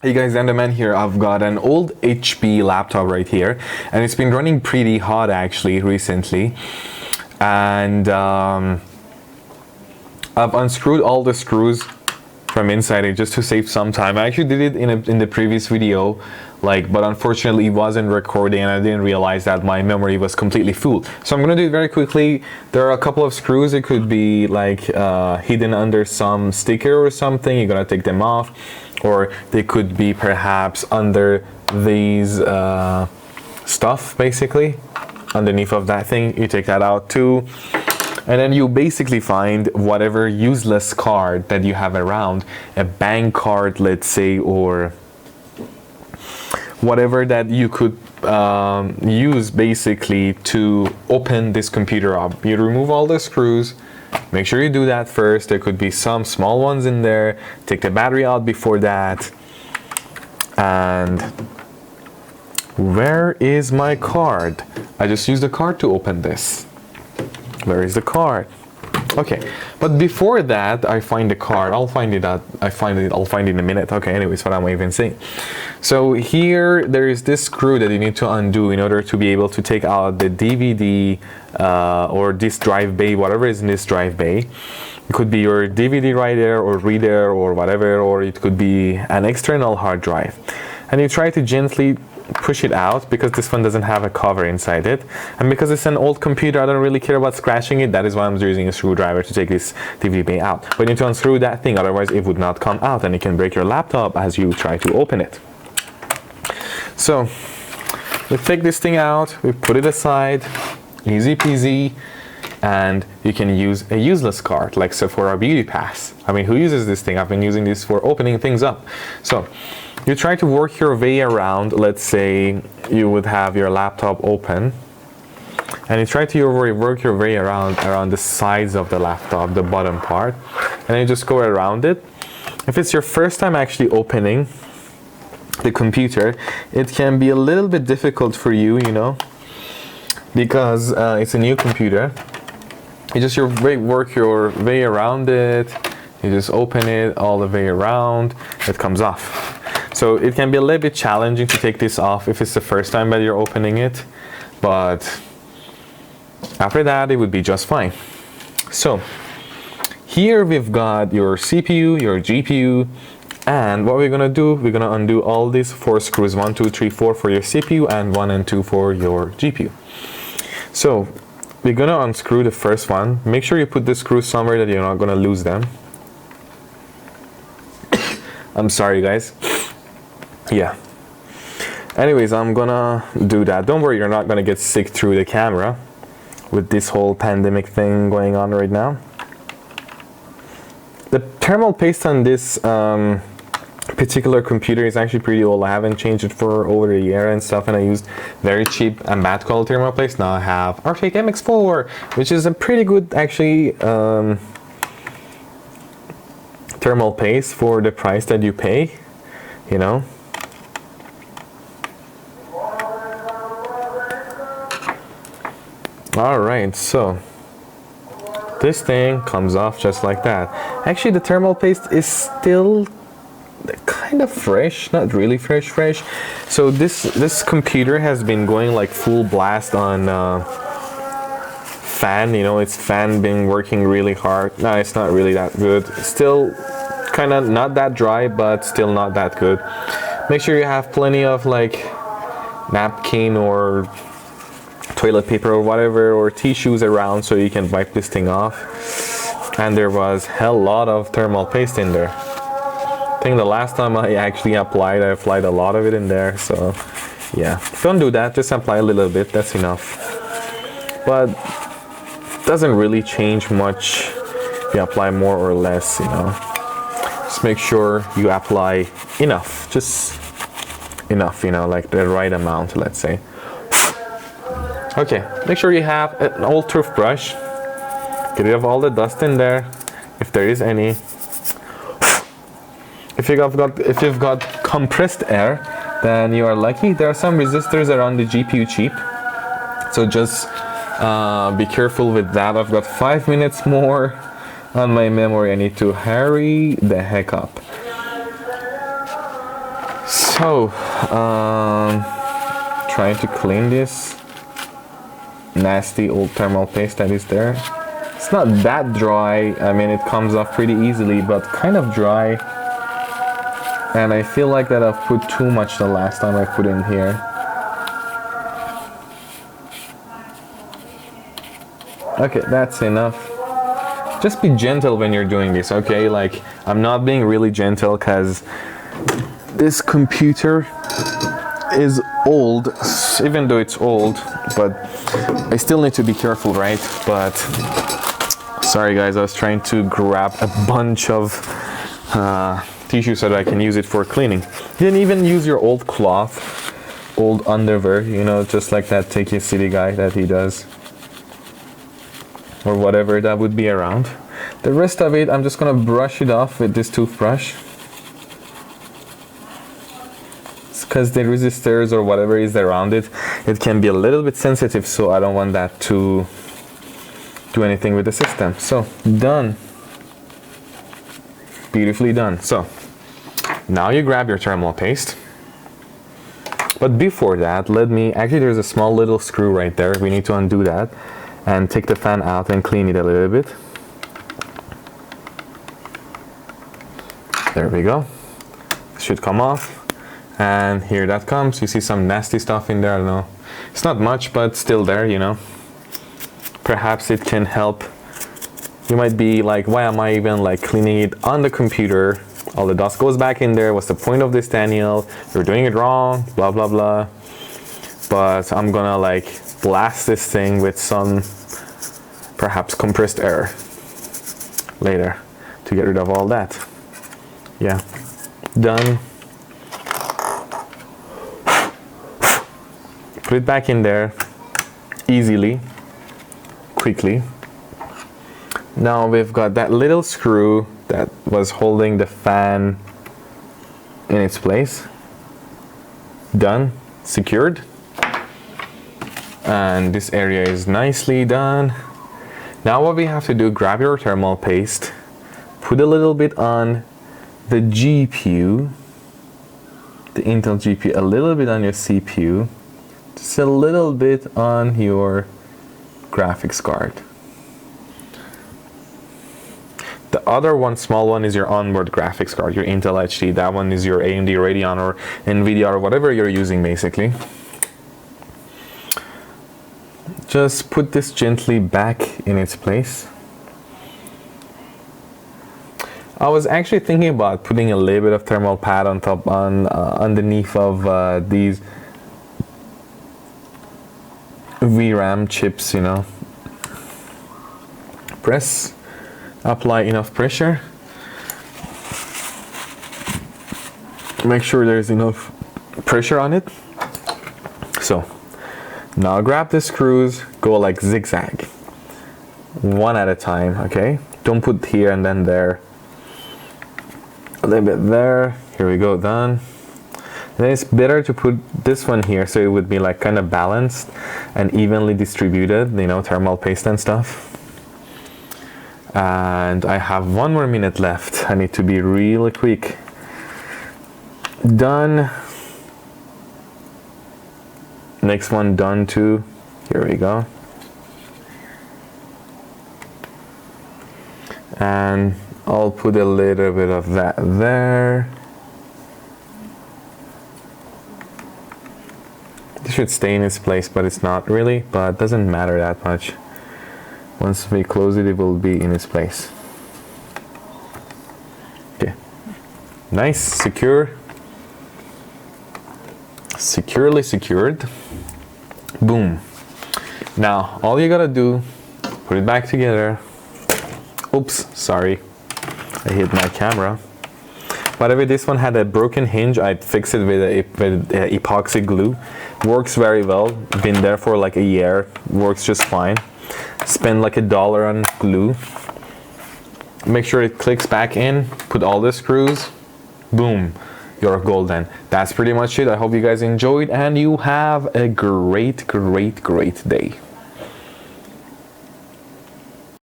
Hey guys, Enderman here. I've got an old HP laptop right here, and it's been running pretty hot actually recently. And I've unscrewed all the screws from inside it just to save some time. I actually did it in the previous video, but unfortunately it wasn't recording, and I didn't realize that my memory was completely full. So I'm gonna do it very quickly. There are a couple of screws. It could be hidden under some sticker or something. You're gonna take them off, or they could be perhaps under these stuff, basically underneath of that thing. You take that out too. And then you basically find whatever useless card that you have around, a bank card, let's say, or whatever that you could use basically to open this computer up. You remove all the screws. Make sure you do that first. There could be some small ones in there. Take the battery out before that. And where is my card? I just used the card to open this. Where is the card? Okay, but before that, I find the card. I'll find it in a minute. Okay, anyways, what am I even saying? So here, there is this screw that you need to undo in order to be able to take out the DVD or this drive bay, whatever is in this drive bay. It could be your DVD writer or reader or whatever, or it could be an external hard drive. And you try to gently push it out, because this one doesn't have a cover inside it, and because it's an old computer, I don't really care about scratching it. That is why I'm using a screwdriver to take this DVD bay out. But you need to unscrew that thing, otherwise it would not come out, and it can break your laptop as you try to open it. So we take this thing out, we put it aside, easy peasy, and you can use a useless card like Sephora Beauty Pass. I mean, who uses this thing? I've been using this for opening things up. So you try to work your way around. Let's say you would have your laptop open, and you try to work your way around the sides of the laptop, the bottom part, and you just go around it. If it's your first time actually opening the computer, it can be a little bit difficult for you, because it's a new computer. You just work your way around it. You just open it all the way around. It comes off. So it can be a little bit challenging to take this off if it's the first time that you're opening it, but after that it would be just fine. So here we've got your CPU, your GPU, and what we're gonna do, we're gonna undo all these 4 screws, 1, 2, 3, 4 for your CPU, and 1 and 2 for your GPU. So we're gonna unscrew the first one. Make sure you put the screws somewhere that you're not gonna lose them. I'm sorry guys. Yeah. Anyways, I'm gonna do that. Don't worry, you're not gonna get sick through the camera with this whole pandemic thing going on right now. The thermal paste on this particular computer is actually pretty old. I haven't changed it for over a year and stuff, and I used very cheap and bad quality thermal paste. Now I have Arctic MX4, which is a pretty good actually thermal paste for the price that you pay, Alright, so this thing comes off just like that. Actually, the thermal paste is still kind of fresh, not really fresh. So this computer has been going like full blast on fan, its fan been working really hard. No, it's not really that good. Still kind of not that dry, but still not that good. Make sure you have plenty of napkin or toilet paper or whatever, or tissues around, so you can wipe this thing off. And there was a hell lot of thermal paste in there. I think the last time I actually applied a lot of it in there. So yeah, don't do that, just apply a little bit, that's enough. But doesn't really change much if you apply more or less, Just make sure you apply enough, just enough, like the right amount, let's say. Okay, make sure you have an old toothbrush. Get rid of all the dust in there, if there is any. If you've got compressed air, then you are lucky. There are some resistors around the GPU chip, so just be careful with that. I've got 5 minutes more on my memory. I need to hurry the heck up. So, trying to clean this nasty old thermal paste that is there. It's not that dry. I mean, it comes off pretty easily, but kind of dry. And I feel like that I've put too much the last time I put in here. Okay, that's enough. Just be gentle when you're doing this, okay? Like, I'm not being really gentle because this computer is old, even though it's old, but I still need to be careful, right? But sorry guys, I was trying to grab a bunch of tissue so that I can use it for cleaning. You can even use your old cloth, old underwear, you know, just like that Take It City guy that he does, or whatever that would be around. The rest of it, I'm just gonna brush it off with this toothbrush. Because the resistors or whatever is around it, it can be a little bit sensitive, so I don't want that to do anything with the system. So, done. Beautifully done. So, now you grab your thermal paste. But before that, actually there's a small little screw right there. We need to undo that and take the fan out and clean it a little bit. There we go. It should come off. And here that comes. You see some nasty stuff in there. I don't know. It's not much, but still there, you know. Perhaps it can help. You might be like, why am I even like cleaning it on the computer? All the dust goes back in there. What's the point of this, Daniel? You're doing it wrong, blah, blah, blah. But I'm gonna like blast this thing with some perhaps compressed air later to get rid of all that. Yeah, done. Put it back in there easily, quickly. Now we've got that little screw that was holding the fan in its place. Done, secured. And this area is nicely done. Now what we have to do, grab your thermal paste, put a little bit on the GPU, the Intel GPU, a little bit on your CPU, just a little bit on your graphics card. The other one, small one, is your onboard graphics card, your Intel HD. That one is your AMD Radeon or NVIDIA or whatever you're using basically. Just put this gently back in its place. I was actually thinking about putting a little bit of thermal pad on top, underneath of these VRAM chips, you know. Press, apply enough pressure. Make sure there's enough pressure on it. So, now grab the screws, go like zigzag. One at a time, okay? Don't put here and then there. A little bit there. Here we go, done. Then it's better to put this one here so it would be like kind of balanced and evenly distributed, you know, thermal paste and stuff. And I have 1 more minute left. I need to be really quick. Done. Next one done too. Here we go. And I'll put a little bit of that there. It should stay in its place, but it's not really, but it doesn't matter that much. Once we close it, it will be in its place. Okay. Nice, secure. Securely secured. Boom. Now, all you gotta do, put it back together. Oops, sorry. I hit my camera. Whatever, this one had a broken hinge. I fixed it with epoxy glue. Works very well. Been there for like a year. Works just fine. Spend like $1 on glue. Make sure it clicks back in. Put all the screws. Boom. You're golden. That's pretty much it. I hope you guys enjoyed and you have a great day.